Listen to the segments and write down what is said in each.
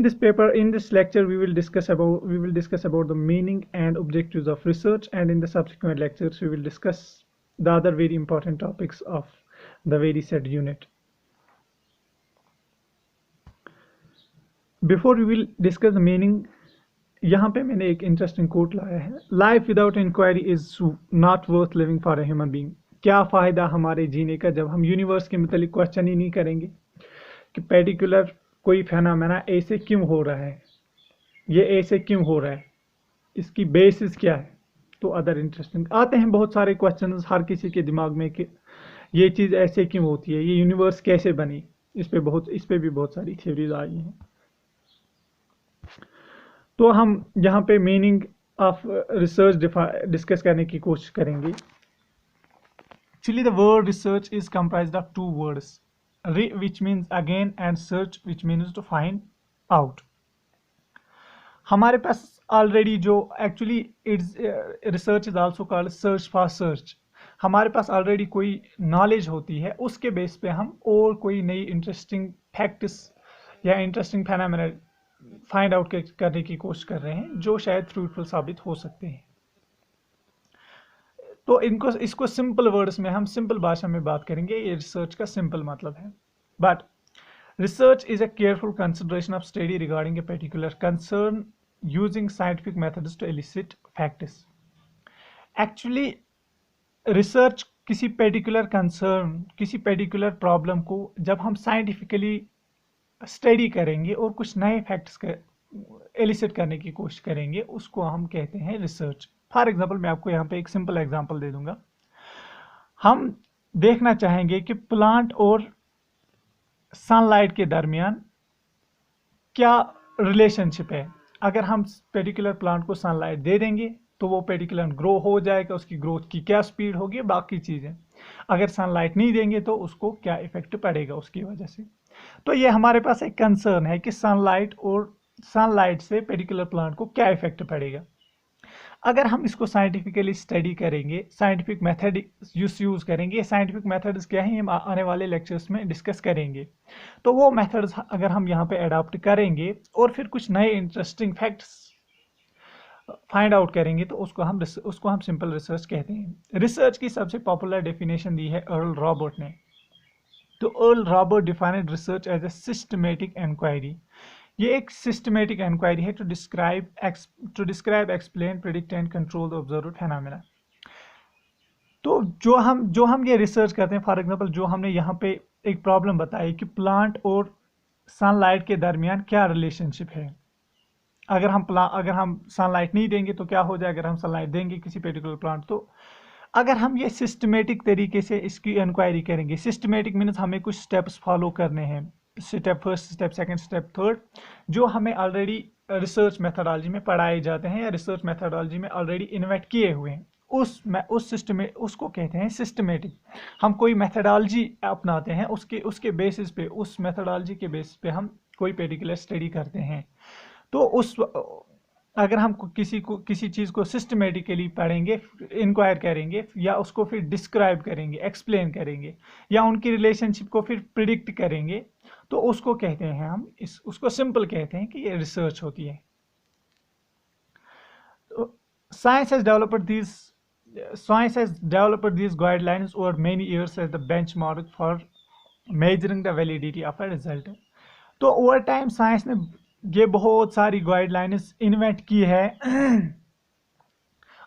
In this lecture, we will discuss about the meaning and objectives of research, and in the subsequent lectures, we will discuss the other very important topics of the very said unit. Before we will discuss the meaning, यहाँ पे मैंने एक interesting quote लाया है, life without inquiry is not worth living for a human being. क्या फ़ायदा हमारे जीने का जब हम यूनिवर्स के मतलब क्वेश्चन ही नहीं करेंगे कि पर्टिकुलर कोई फेनोमेना ऐसे क्यों हो रहा है, ये ऐसे क्यों हो रहा है, इसकी बेसिस क्या है। तो अदर इंटरेस्टिंग आते हैं बहुत सारे क्वेश्चंस हर किसी के दिमाग में कि ये चीज़ ऐसे क्यों होती है, ये यूनिवर्स कैसे बनी। इस पे भी बहुत सारी थ्योरीज आई हैं। तो हम यहाँ पे मीनिंग ऑफ रिसर्च डिस्कस करने की कोशिश करेंगे। Actually the word research is comprised of two words, re which means again and search which means to find out. हमारे पास ऑलरेडी जो actually it's research is also called search for search. हमारे पास already कोई knowledge होती है, उसके base पे हम और कोई नई इंटरेस्टिंग फैक्ट्स या इंटरेस्टिंग फेनोमेना फाइंड आउट करने की कोशिश कर रहे हैं जो शायद फ्रूटफुल साबित हो सकते हैं। तो इसको सिंपल वर्ड्स में, हम सिंपल भाषा में बात करेंगे। ये रिसर्च का सिंपल मतलब है। But research is a careful consideration of study regarding a particular concern using scientific methods to elicit facts. Actually research किसी पर्टिकुलर कंसर्न, किसी पर्टिकुलर प्रॉब्लम को जब हम साइंटिफिकली स्टडी करेंगे और कुछ नए फैक्ट्स एलिसिट करने की कोशिश करेंगे, उसको हम कहते हैं रिसर्च। फॉर एग्जांपल मैं आपको यहाँ पे एक सिंपल एग्जांपल दे दूंगा। हम देखना चाहेंगे कि प्लांट और सनलाइट के दरमियान क्या रिलेशनशिप है। अगर हम पर्टिकुलर प्लांट को सनलाइट दे देंगे तो वो पर्टिकुलर ग्रो हो जाएगा, उसकी ग्रोथ की क्या स्पीड होगी, बाकी चीज़ें। अगर सनलाइट नहीं देंगे तो उसको क्या इफेक्ट पड़ेगा उसकी वजह से। तो ये हमारे पास एक कंसर्न है कि सनलाइट से पर्टिकुलर प्लांट को क्या इफेक्ट पड़ेगा। अगर हम इसको साइंटिफिकली स्टडी करेंगे, साइंटिफिक मेथड यूज करेंगे। साइंटिफिक मेथड्स क्या है, हम आने वाले लेक्चर्स में डिस्कस करेंगे। तो वो मेथड्स अगर हम यहाँ पे अडॉप्ट करेंगे और फिर कुछ नए इंटरेस्टिंग फैक्ट्स फाइंड आउट करेंगे तो उसको हम सिंपल रिसर्च कहते हैं। रिसर्च की सबसे पॉपुलर डेफिनेशन दी है अर्ल रॉबर्ट ने। तो Earl Robert defined research as a systematic inquiry. ये एक सिस्टमेटिक इंक्वायरी है to describe explain predict and control the observed phenomena. तो जो हम ये रिसर्च करते हैं, फॉर एग्जांपल जो हमने यहाँ पे एक प्रॉब्लम बताई कि प्लांट और सनलाइट के दरमियान क्या रिलेशनशिप है। अगर हम सनलाइट नहीं देंगे तो क्या हो जाए, अगर हम सनलाइट देंगे किसी पर्टिकुलर प्लांट। तो अगर हम ये सिस्टमेटिक तरीके से इसकी इंक्वायरी करेंगे, सिस्टमेटिक मीन्स हमें कुछ स्टेप्स फॉलो करने हैं, step first, step second, step third, जो हमें ऑलरेडी रिसर्च मेथडोलॉजी में पढ़ाए जाते हैं या रिसर्च मेथडोलॉजी में ऑलरेडी इन्वेंट किए हुए हैं। उस सिस्टम में उसको कहते हैं सिस्टमेटिक। हम कोई मेथडोलॉजी अपनाते हैं, उसके बेसिस पे, उस मेथडोलॉजी के बेसिस पे हम कोई पर्टिकुलर स्टडी करते हैं। तो अगर हम किसी चीज़ को सिस्टमेटिकली पढ़ेंगे, इंक्वायर करेंगे या उसको फिर डिस्क्राइब करेंगे, एक्सप्लेन करेंगे या उनकी रिलेशनशिप को फिर प्रिडिक्ट करेंगे, तो उसको कहते हैं हम उसको सिंपल कहते हैं कि ये रिसर्च होती है। तो science has developed these guidelines over many years as the benchmark for measuring the validity of a result। तो ओवर टाइम साइंस ने ये बहुत सारी गाइडलाइंस इन्वेंट की है।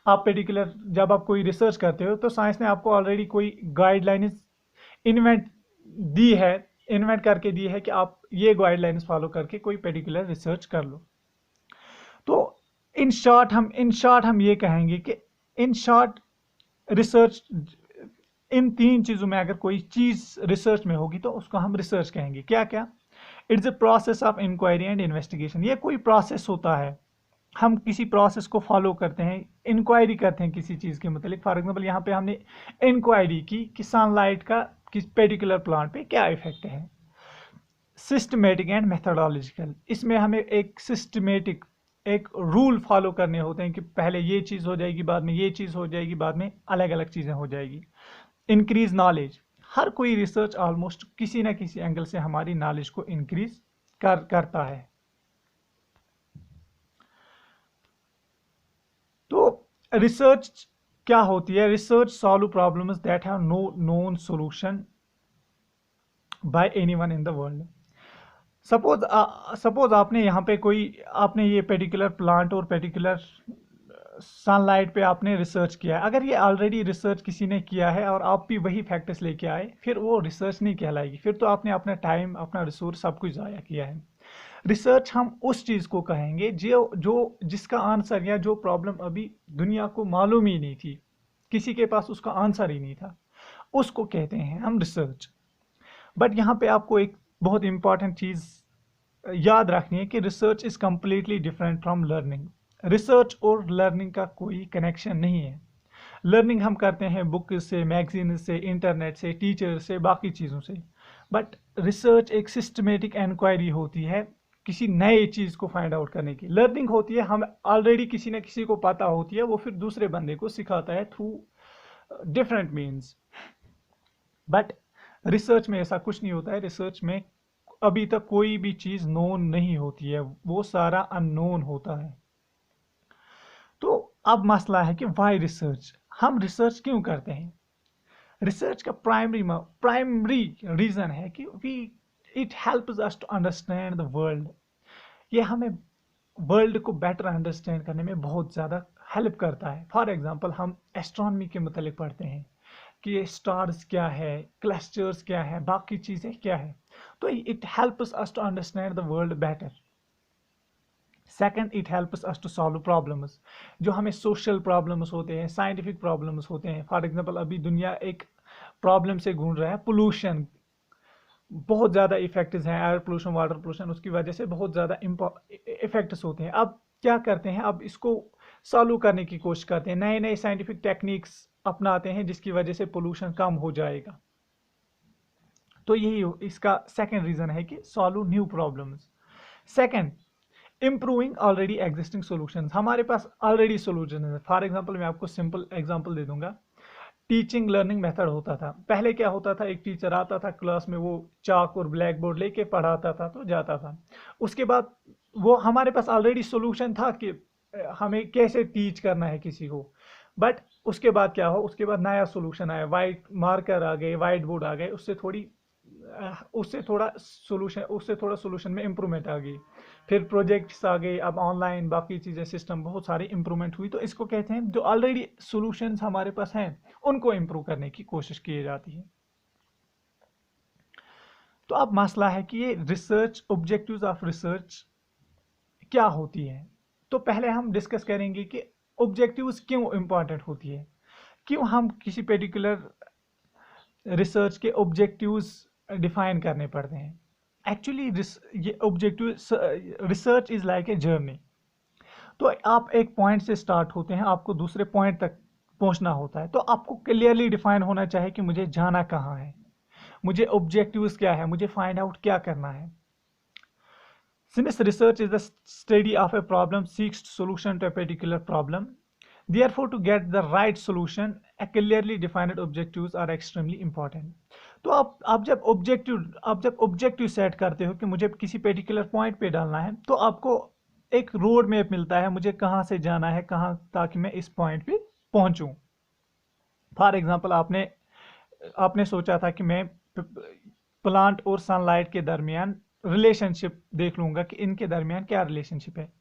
आप पर्टिकुलर जब आप कोई रिसर्च करते हो तो साइंस ने आपको ऑलरेडी कोई गाइडलाइंस इन्वेंट करके दी है कि आप ये गाइडलाइंस फॉलो करके कोई पर्टिकुलर रिसर्च कर लो। तो इन शॉर्ट हम ये कहेंगे कि इन शॉर्ट रिसर्च, इन तीन चीज़ों में अगर कोई चीज़ रिसर्च में होगी तो उसको हम रिसर्च कहेंगे। क्या क्या? It's a process of inquiry and investigation. ये कोई प्रोसेस होता है, हम किसी प्रोसेस को फॉलो करते हैं, इंक्वायरी करते हैं किसी चीज़ के मतलब। फॉर एग्जांपल यहाँ पे हमने इंक्वायरी की कि सनलाइट का किस पर्टिकुलर प्लांट पे क्या इफेक्ट है। सिस्टमेटिक एंड मेथडोलॉजिकल, इसमें हमें एक रूल फॉलो करने होते हैं कि पहले ये चीज़ हो जाएगी, बाद में ये चीज़ हो जाएगी, बाद में अलग अलग चीज़ें हो जाएगी। इंक्रीज नॉलेज, हर कोई रिसर्च ऑलमोस्ट किसी ना किसी एंगल से हमारी नॉलेज को इंक्रीज करता है। रिसर्च क्या होती है? Research solve problems that have no known solution by anyone in the world. Suppose आपने यहाँ पे कोई, आपने ये पर्टिकुलर प्लांट और पर्टिकुलर सनलाइट पे आपने रिसर्च किया है। अगर ये ऑलरेडी रिसर्च किसी ने किया है और आप भी वही फैक्टर्स लेके आए, फिर वो रिसर्च नहीं कहलाएगी, फिर तो आपने अपना टाइम, अपना रिसोर्स सब कुछ ज़ाया किया है। रिसर्च हम उस चीज़ को कहेंगे जो जो जिसका आंसर या जो प्रॉब्लम अभी दुनिया को मालूम ही नहीं थी, किसी के पास उसका आंसर ही नहीं था, उसको कहते हैं हम रिसर्च। बट यहाँ पे आपको एक बहुत इंपॉर्टेंट चीज़ याद रखनी है कि research is completely different from learning. Research और लर्निंग का कोई कनेक्शन नहीं है। लर्निंग हम करते हैं बुक से, मैगजीन से, इंटरनेट से, टीचर से, बाकी चीज़ों से। बट रिसर्च एक सिस्टमेटिक इंक्वायरी होती है किसी नए चीज़ को फाइंड आउट करने की। लर्निंग होती है हम ऑलरेडी किसी न किसी को पता होती है, वो फिर दूसरे बंदे को सिखाता है through different means. But research में ऐसा कुछ नहीं होता है। रिसर्च में अभी तक कोई भी चीज़ नोन नहीं होती है, वो सारा अननोन होता है। तो अब मसला है कि वाई रिसर्च, हम रिसर्च क्यों करते हैं? रिसर्च का प्राइमरी रीजन है कि we it helps us to understand the world. ये हमें वर्ल्ड को बेटर अंडरस्टैंड करने में बहुत ज़्यादा हेल्प करता है। फॉर एग्जांपल हम एस्ट्रोनॉमी के मतलब पढ़ते हैं कि ये स्टार्स क्या है, क्लस्टर्स क्या है, बाकी चीज़ें क्या है। तो it helps us to understand the world better. Second, it helps us to solve problems. जो हमें सोशल प्रॉब्लम्स होते हैं, साइंटिफिक प्रॉब्लम्स होते हैं। फॉर एग्जांपल अभी दुनिया एक प्रॉब्लम से गूंज रहा है, पोल्यूशन। बहुत ज़्यादा इफेक्ट्स हैं, एयर पोल्यूशन, वाटर पोल्यूशन, उसकी वजह से बहुत ज़्यादा इफेक्ट्स होते हैं। अब क्या करते हैं, अब इसको सॉल्व करने की कोशिश करते हैं, नए नए साइंटिफिक टेक्निक्स अपनाते हैं जिसकी वजह से पोल्यूशन कम हो जाएगा। तो यही इसका सेकेंड रीज़न है कि solve new problems. Second, improving already existing solution. हमारे पास ऑलरेडी सोल्यूशन है। फॉर एग्जाम्पल मैं आपको सिंपल एग्जाम्पल दे दूंगा। टीचिंग लर्निंग मेथड होता था। पहले क्या होता था, एक टीचर आता था क्लास में, वो चाक और ब्लैक बोर्ड लेके पढ़ाता था तो जाता था। उसके बाद वो हमारे पास ऑलरेडी सोल्यूशन था कि हमें कैसे टीच करना है किसी को। बट उसके बाद क्या हो, उसके बाद नया सोल्यूशन आया, वाइट मार्कर आ गए, वाइट बोर्ड आ गए, उससे थोड़ा सोल्यूशन में इम्प्रूवमेंट आ गई। फिर प्रोजेक्ट्स आ गए, अब ऑनलाइन बाकी चीज़ें, सिस्टम बहुत सारी इम्प्रूवमेंट हुई। तो इसको कहते हैं जो ऑलरेडी सॉल्यूशंस हमारे पास हैं उनको इम्प्रूव करने की कोशिश की जाती है। तो अब मसला है कि ये रिसर्च, ऑब्जेक्टिव्स ऑफ रिसर्च क्या होती है। तो पहले हम डिस्कस करेंगे कि ऑब्जेक्टिव्स क्यों इंपॉर्टेंट होती है, क्यों हम किसी पर्टिकुलर रिसर्च के ऑब्जेक्टिव्स डिफाइन करने पड़ते हैं। एक्चुअली ये objective, research is like a journey. तो आप एक पॉइंट से स्टार्ट होते हैं, आपको दूसरे पॉइंट तक पहुंचना होता है। तो आपको क्लियरली डिफाइन होना चाहिए कि मुझे जाना कहाँ है, मुझे ऑब्जेक्टिव्स क्या है, मुझे फाइंड आउट क्या करना है। Since research is the study of a problem seeks solution to a particular problem, therefore to get the right solution a clearly defined objectives are extremely important। तो आप जब ऑब्जेक्टिव सेट करते हो कि मुझे किसी पर्टिकुलर पॉइंट पे डालना है, तो आपको एक रोड मैप मिलता है, मुझे कहाँ से जाना है कहाँ, ताकि मैं इस पॉइंट पे पहुंचूं। फॉर एग्जांपल आपने आपने सोचा था कि मैं प्लांट और सनलाइट के दरमियान रिलेशनशिप देख लूंगा कि इनके दरमियान क्या रिलेशनशिप है।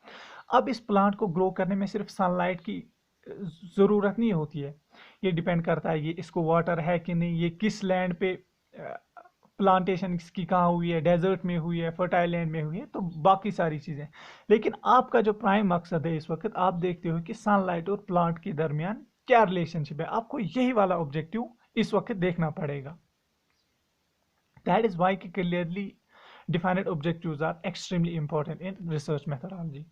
अब इस प्लांट को ग्रो करने में सिर्फ सनलाइट की ज़रूरत नहीं होती है, ये डिपेंड करता है ये इसको वाटर है कि नहीं, ये किस लैंड पे प्लांटेशन इसकी कहाँ हुई है, डेजर्ट में हुई है, फर्टाइल लैंड में हुई है, तो बाकी सारी चीज़ें। लेकिन आपका जो प्राइम मकसद है इस वक्त, आप देखते हो कि सनलाइट और प्लांट के दरमियान क्या रिलेशनशिप है। आपको यही वाला ऑब्जेक्टिव इस वक्त देखना पड़ेगा। That is why clearly defined objectives are extremely important in research methodology.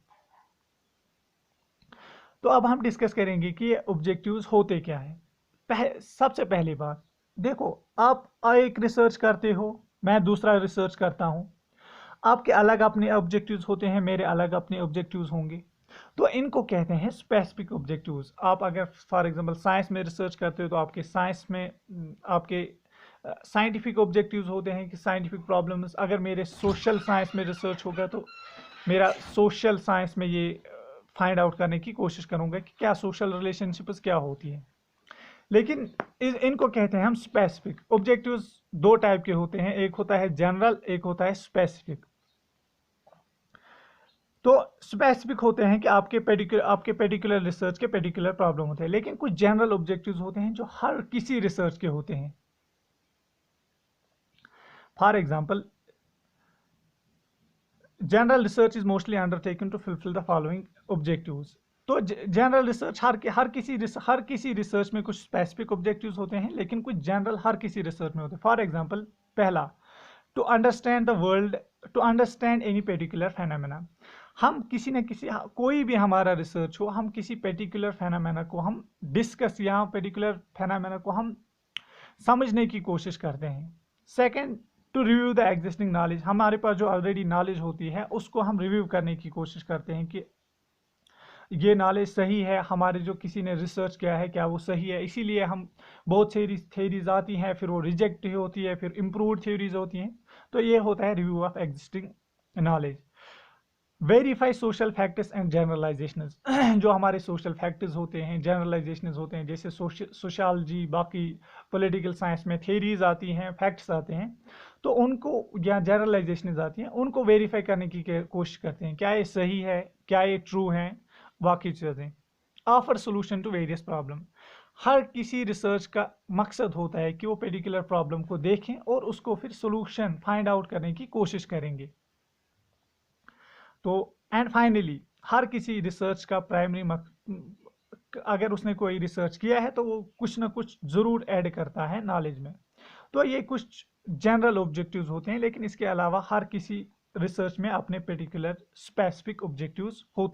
तो अब हम डिस्कस करेंगे कि ये ऑब्जेक्टिव्स होते क्या हैं। सबसे पहली बात देखो, आप एक रिसर्च करते हो, मैं दूसरा रिसर्च करता हूं, आपके अलग अपने ऑब्जेक्टिव्स होते हैं, मेरे अलग अपने ऑब्जेक्टिव्स होंगे। तो इनको कहते हैं स्पेसिफिक ऑब्जेक्टिव्स। आप अगर फॉर एग्जांपल साइंस में रिसर्च करते हो तो आपके साइंस में आपके साइंटिफिक ऑब्जेक्टिव्स होते हैं कि साइंटिफिक प्रॉब्लम्स। अगर मेरे सोशल साइंस में रिसर्च होगा तो मेरा सोशल साइंस में ये फाइंड आउट करने की कोशिश करूंगा कि क्या सोशल रिलेशनशिप्स क्या होती है। लेकिन इनको कहते हैं हम स्पेसिफिक ऑब्जेक्टिव्स। दो टाइप के होते हैं, एक होता है जनरल, एक होता है स्पेसिफिक। तो स्पेसिफिक होते हैं कि आपके पर्टिकुलर रिसर्च के पर्टिकुलर प्रॉब्लम होते हैं, लेकिन कुछ जनरल ऑब्जेक्टिव्स होते हैं जो हर किसी रिसर्च के होते हैं। For example, general research is mostly undertaken to fulfil the following objectives. तो जनरल रिसर्च हर किसी रिसर्च में कुछ स्पेसिफिक ऑब्जेक्टिव्स होते हैं, लेकिन कुछ जनरल हर किसी रिसर्च में होते हैं। फॉर एग्जाम्पल, पहला, to understand the world, to understand any particular phenomena. हम किसी न किसी, कोई भी हमारा रिसर्च हो, हम किसी पर्टिकुलर फेनोमेना को हम डिस्कस या पर्टिकुलर फेनोमेना को हम समझने की कोशिश करते हैं। Second, to review the existing knowledge. हमारे पास जो ऑलरेडी नॉलेज होती है उसको हम रिव्यू करने की कोशिश करते हैं कि ये नॉलेज सही है, हमारे जो किसी ने रिसर्च किया है क्या वो सही है। इसीलिए हम बहुत सारी थ्योरीज आती हैं, फिर वो रिजेक्ट होती है, फिर इम्प्रूव्ड थ्योरीज होती हैं। तो ये होता है review of existing knowledge. Verify social facts and generalisations. जो हमारे सोशल फैक्ट्स होते हैं, जनरलाइजेशंस होते हैं, जैसे सोशलॉजी, बाकी पॉलिटिकल साइंस में थ्योरीज आती हैं, फैक्ट्स आते हैं, तो उनको या जनरलाइजेशंस आती हैं, उनको वेरीफाई करने की कोशिश करते हैं, क्या ये सही है, क्या ये ट्रू है, बाकी चीज़ें। Offer solution to various problem. हर किसी रिसर्च का मकसद होता है कि वो पर्टिकुलर प्रॉब्लम को देखें और उसको फिर सोल्यूशन फाइंड आउट करने की कोशिश करेंगे। तो एंड फाइनली, हर किसी रिसर्च का अगर उसने कोई रिसर्च किया है तो वो कुछ ना कुछ जरूर ऐड करता है नॉलेज में। तो ये कुछ जनरल ऑब्जेक्टिव्स होते हैं, लेकिन इसके अलावा हर किसी रिसर्च में अपने पर्टिकुलर स्पेसिफिक ऑब्जेक्टिव्स होते हैं।